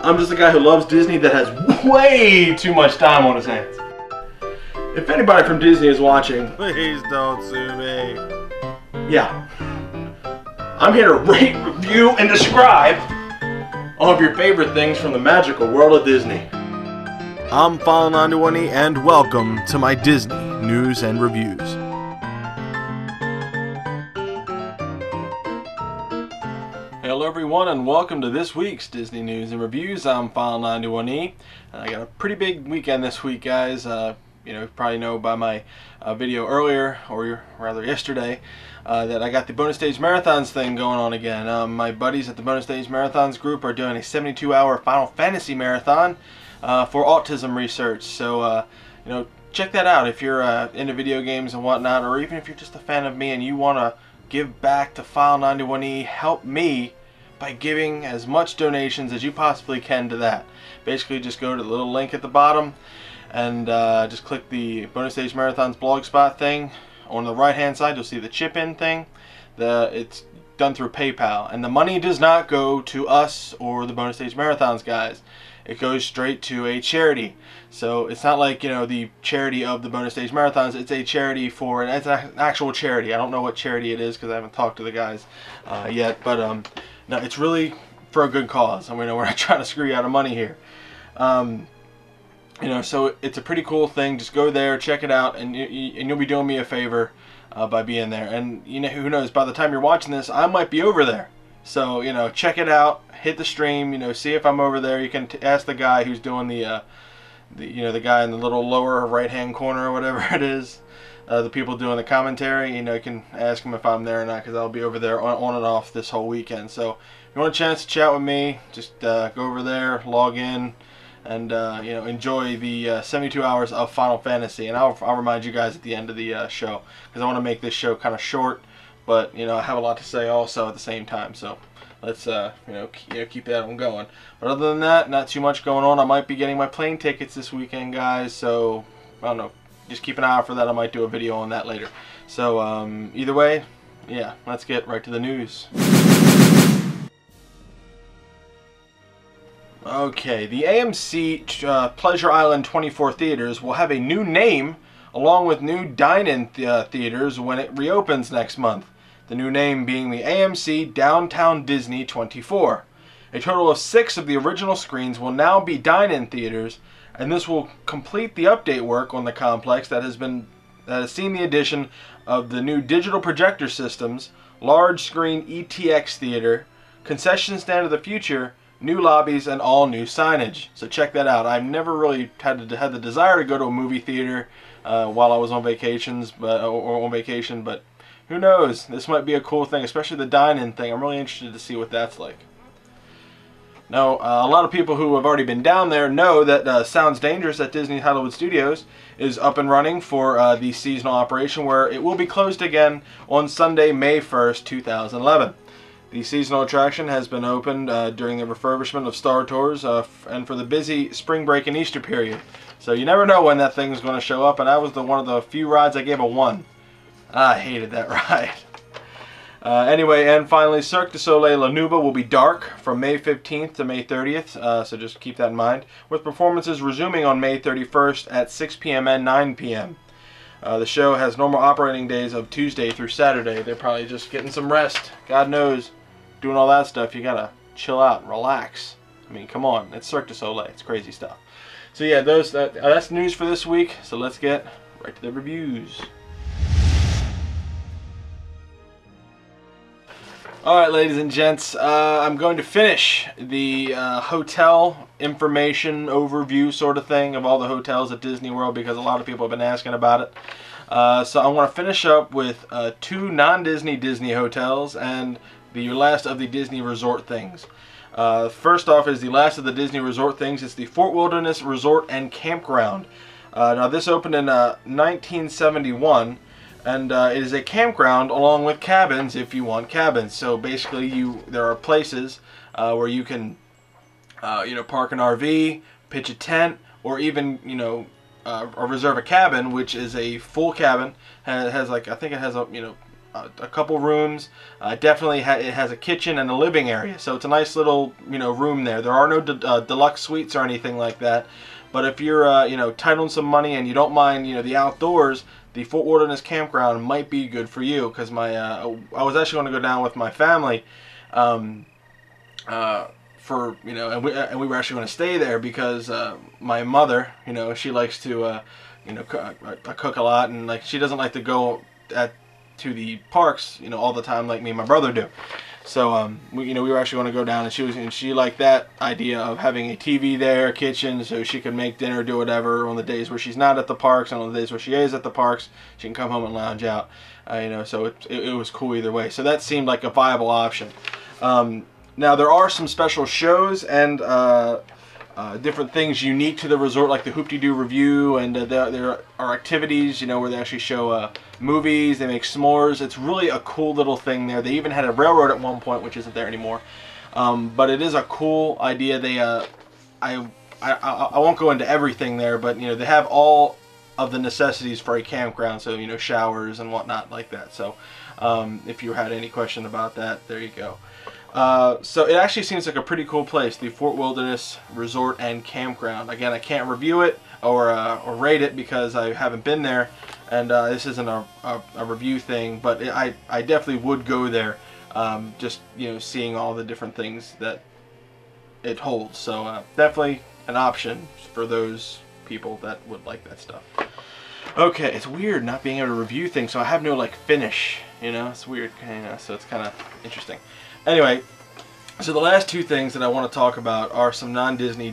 I'm just a guy who loves Disney that has way too much time on his hands. If anybody from Disney is watching, please don't sue me. Yeah. I'm here to rate, review, and describe all of your favorite things from the magical world of Disney. I'm File91e and welcome to my Disney news and reviews. Hello everyone and welcome to this week's Disney News and Reviews. I'm File91e. I got a pretty big weekend this week, guys. You probably know by my video earlier, or rather yesterday, that I got the Bonus Stage Marathons thing going on again. My buddies at the Bonus Stage Marathons group are doing a 72-hour Final Fantasy marathon for autism research. So, check that out if you're into video games and whatnot, or even if you're just a fan of me and you want to give back to File91e, help me by giving as much donations as you possibly can to that. Basically, just go to the little link at the bottom and just click the Bonus Stage Marathons blogspot thing. On the right hand side you'll see the chip in thing. It's done through PayPal, and the money does not go to us or the Bonus Stage Marathons guys. It goes straight to a charity. So it's not like, the charity of the Bonus Stage Marathons. It's a charity for, it's an actual charity. I don't know what charity it is because I haven't talked to the guys yet, but no, it's really for a good cause. I mean, we're not trying to screw you out of money here. So it's a pretty cool thing. Just go there, check it out, and you'll be doing me a favor by being there. And who knows, by the time you're watching this, I might be over there. So check it out, hit the stream, see if I'm over there. You can ask the guy who's doing the guy in the little lower right hand corner or whatever it is. The people doing the commentary, you can ask them if I'm there or not, because I'll be over there on and off this whole weekend. So if you want a chance to chat with me, just go over there, log in, and enjoy the 72 hours of Final Fantasy. And I'll remind you guys at the end of the show, because I want to make this show kind of short, but I have a lot to say also at the same time. So let's keep that one going. But other than that, not too much going on. I might be getting my plane tickets this weekend, guys. So I don't know. Just keep an eye out for that. I might do a video on that later. So either way, yeah, let's get right to the news. Okay, the AMC Pleasure Island 24 theaters will have a new name along with new dine-in theaters when it reopens next month. The new name being the AMC Downtown Disney 24. A total of 6 of the original screens will now be dine-in theaters, and this will complete the update work on the complex that has seen the addition of the new digital projector systems, large screen ETX theater, concession stand of the future, new lobbies, and all new signage. So check that out. I've never really had the desire to go to a movie theater while I was on vacations, but who knows? This might be a cool thing, especially the dine-in thing. I'm really interested to see what that's like. Now, a lot of people who have already been down there know that Sounds Dangerous at Disney Hollywood Studios is up and running for the seasonal operation, where it will be closed again on Sunday, May 1st, 2011. The seasonal attraction has been opened during the refurbishment of Star Tours and for the busy spring break and Easter period. So you never know when that thing is going to show up, and that was one of the few rides I gave a 1. I hated that ride. Anyway, and finally, Cirque du Soleil La Nouba will be dark from May 15th to May 30th, so just keep that in mind, with performances resuming on May 31st at 6 p.m. and 9 p.m. The show has normal operating days of Tuesday through Saturday. They're probably just getting some rest. God knows, doing all that stuff, you gotta chill out and relax. I mean, come on, it's Cirque du Soleil. It's crazy stuff. So yeah, that's news for this week, so let's get right to the reviews. Alright, ladies and gents, I'm going to finish the hotel information overview sort of thing of all the hotels at Disney World, because a lot of people have been asking about it. So I want to finish up with 2 non-Disney Disney hotels and the last of the Disney resort things. First off is the last of the Disney resort things. It's the Fort Wilderness Resort and Campground. Now this opened in 1971. And it is a campground along with cabins if you want cabins. So basically there are places where you can park an RV, pitch a tent, or even or reserve a cabin, which is a full cabin. It has I think it has a a couple rooms. Definitely it has a kitchen and a living area, so it's a nice little room there. There are no deluxe suites or anything like that, but if you're tight on some money and you don't mind the outdoors, the Fort Wilderness Campground might be good for you. Because I was actually going to go down with my family, for and we were actually going to stay there because my mother, she likes to cook a lot, and like she doesn't like to go to the parks all the time like me and my brother do. So we were actually going to go down, and she liked that idea of having a TV there, a kitchen, so she could make dinner, do whatever on the days where she's not at the parks, and on the days where she is at the parks, she can come home and lounge out. So it was cool either way. So that seemed like a viable option. Now there are some special shows and different things unique to the resort, like the Hoop-de-Doo Review, and there are activities, where they actually show movies, they make s'mores. It's really a cool little thing there. They even had a railroad at one point, which isn't there anymore. But it is a cool idea. They I won't go into everything there, but they have all of the necessities for a campground, so showers and whatnot like that. So if you had any question about that, there you go. So it actually seems like a pretty cool place, the Fort Wilderness Resort and Campground. Again, I can't review it or rate it because I haven't been there, and this isn't a review thing, but I definitely would go there, just seeing all the different things that it holds. So definitely an option for those people that would like that stuff. Okay, it's weird not being able to review things, so I have no like finish, it's weird, so it's kind of interesting. Anyway, so the last two things that I want to talk about are some non-Disney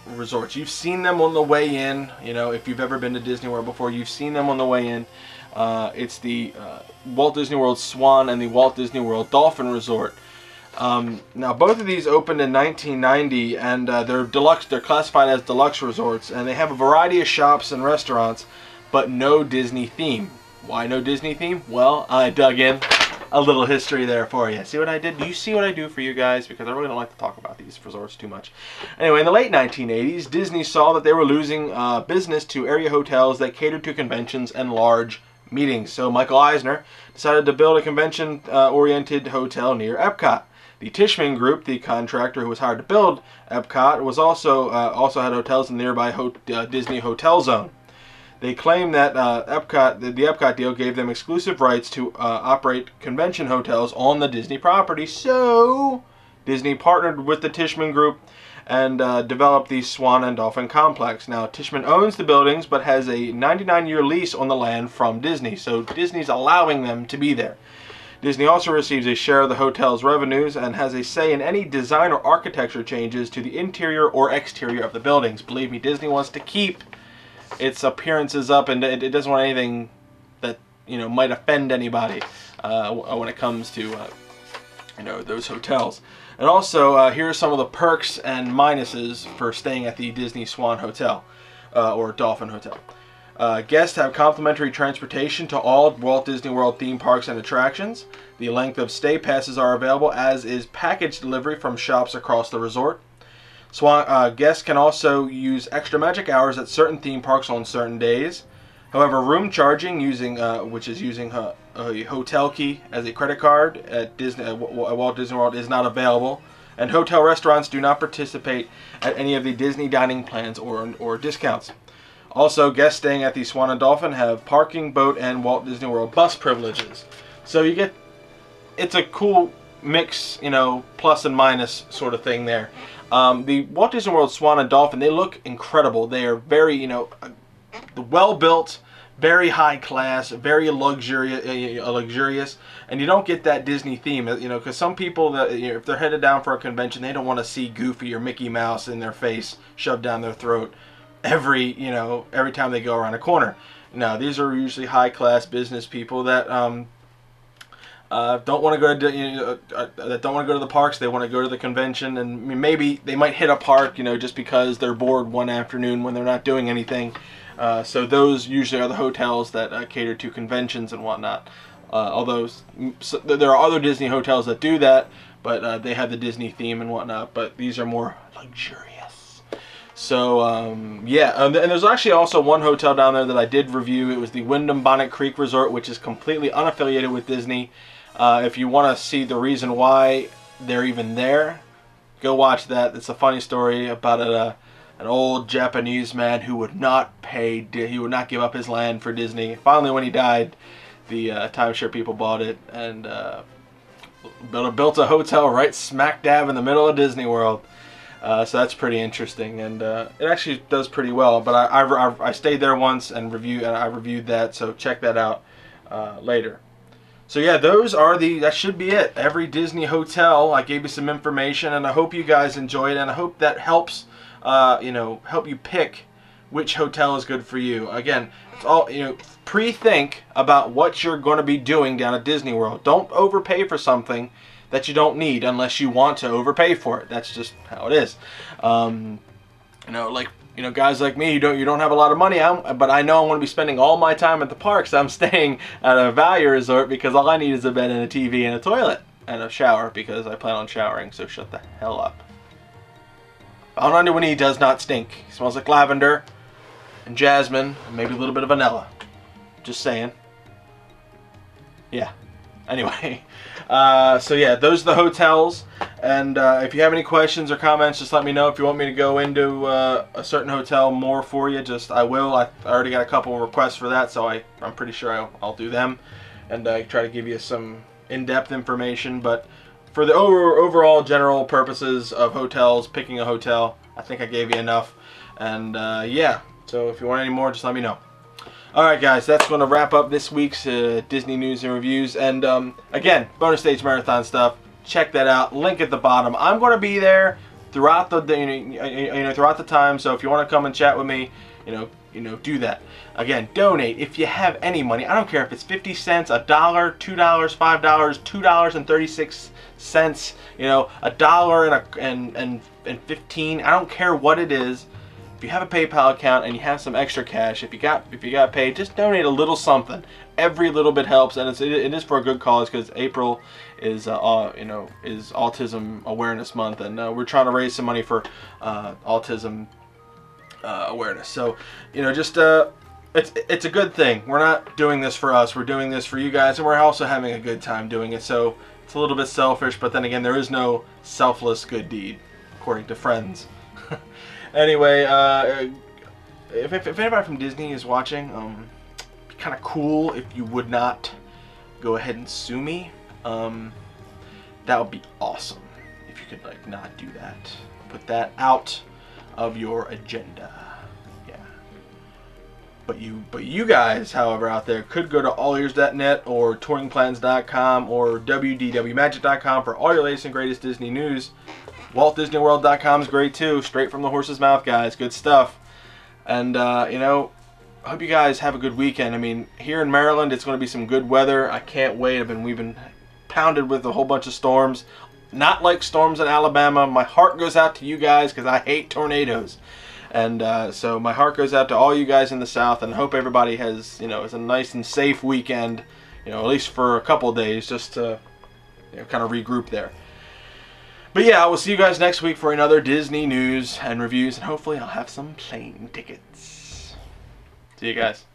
resorts. You've seen them on the way in, if you've ever been to Disney World before, you've seen them on the way in. It's the Walt Disney World Swan and the Walt Disney World Dolphin Resort. Now both of these opened in 1990, and they're deluxe. They're classified as deluxe resorts, and they have a variety of shops and restaurants, but no Disney theme. Why no Disney theme? Well, I dug in a little history there for you. See what I did? Do you see what I do for you guys? Because I really don't like to talk about these resorts too much. Anyway, in the late 1980s, Disney saw that they were losing business to area hotels that catered to conventions and large meetings. So Michael Eisner decided to build a convention-oriented hotel near Epcot. The Tishman Group, the contractor who was hired to build Epcot, was also had hotels in the nearby Disney Hotel Zone. They claim that the Epcot deal gave them exclusive rights to operate convention hotels on the Disney property. So Disney partnered with the Tishman Group and developed the Swan and Dolphin complex. Now Tishman owns the buildings but has a 99-year lease on the land from Disney. So Disney's allowing them to be there. Disney also receives a share of the hotel's revenues and has a say in any design or architecture changes to the interior or exterior of the buildings. Believe me, Disney wants to keep its appearances up, and it doesn't want anything that might offend anybody when it comes to those hotels. And also, here are some of the perks and minuses for staying at the Disney Swan Hotel or Dolphin Hotel. Guests have complimentary transportation to all Walt Disney World theme parks and attractions. The length of stay passes are available, as is package delivery from shops across the resort. Swan guests can also use extra magic hours at certain theme parks on certain days. However, room charging using a hotel key as a credit card at Walt Disney World is not available, and hotel restaurants do not participate at any of the Disney dining plans or discounts. Also, guests staying at the Swan and Dolphin have parking, boat, and Walt Disney World bus privileges. So it's a cool mix, plus and minus sort of thing there. The Walt Disney World Swan and Dolphin, they look incredible. They are very, well built, very high class, very luxurious, and you don't get that Disney theme, because some people that if they're headed down for a convention, they don't want to see Goofy or Mickey Mouse in their face shoved down their throat every time they go around a corner. Now, these are usually high class business people that don't want to go to the parks. They want to go to the convention, and maybe they might hit a park, just because they're bored one afternoon when they're not doing anything. So those usually are the hotels that cater to conventions and whatnot. Although there are other Disney hotels that do that, but they have the Disney theme and whatnot. But these are more luxurious. So yeah, and there's actually also one hotel down there that I did review. It was the Wyndham Bonnet Creek Resort, which is completely unaffiliated with Disney. If you want to see the reason why they're even there, go watch that. It's a funny story about an old Japanese man who would not pay. He would not give up his land for Disney. Finally, when he died, the timeshare people bought it and built a hotel right smack dab in the middle of Disney World. So that's pretty interesting, and it actually does pretty well. But I stayed there once and I reviewed that, so check that out later. So yeah, that should be it. Every Disney hotel, I gave you some information, and I hope you guys enjoy it, and I hope that helps, help you pick which hotel is good for you. Again, it's all, pre-think about what you're going to be doing down at Disney World. Don't overpay for something that you don't need unless you want to overpay for it. That's just how it is. Guys like me, you don't have a lot of money, but I know I'm going to be spending all my time at the parks. I'm staying at a value resort because all I need is a bed and a TV and a toilet and a shower because I plan on showering. So shut the hell up. File91e does not stink. He smells like lavender and jasmine and maybe a little bit of vanilla. Just saying. Yeah. Anyway, so yeah, those are the hotels, and if you have any questions or comments, just let me know. If you want me to go into a certain hotel more for you, I will. I already got a couple of requests for that, so I'm pretty sure I'll do them, and try to give you some in-depth information. But for the overall general purposes of hotels, picking a hotel, I think I gave you enough, and yeah, so if you want any more, just let me know. Alright guys, that's going to wrap up this week's Disney news and reviews. And again, bonus stage marathon stuff, check that out. Link at the bottom. I'm going to be there throughout the throughout the time. So if you want to come and chat with me, do that. Again, donate if you have any money. I don't care if it's 50 cents, $1, $2, $5, $2.36. $1 and 15. I don't care what it is. If you have a PayPal account and you have some extra cash, if you got paid, just donate a little something. Every little bit helps, and it is for a good cause because April is is Autism Awareness Month, and we're trying to raise some money for autism awareness. So it's a good thing. We're not doing this for us. We're doing this for you guys, and we're also having a good time doing it. So it's a little bit selfish, but then again, there is no selfless good deed, according to Friends. Anyway, if anybody from Disney is watching, it'd be kind of cool if you would not go ahead and sue me. That would be awesome if you could not do that. Put that out of your agenda. Yeah. But you guys, however, out there could go to allears.net or touringplans.com or wdwmagic.com for all your latest and greatest Disney news. WaltDisneyWorld.com is great too. Straight from the horse's mouth, guys. Good stuff. And, I hope you guys have a good weekend. I mean, here in Maryland, it's going to be some good weather. I can't wait. We've been pounded with a whole bunch of storms. Not like storms in Alabama. My heart goes out to you guys because I hate tornadoes. And so my heart goes out to all you guys in the South, and hope everybody has, is a nice and safe weekend, at least for a couple of days, just to kind of regroup there. But yeah, I will see you guys next week for another Disney news and reviews, and hopefully I'll have some plane tickets. See you guys.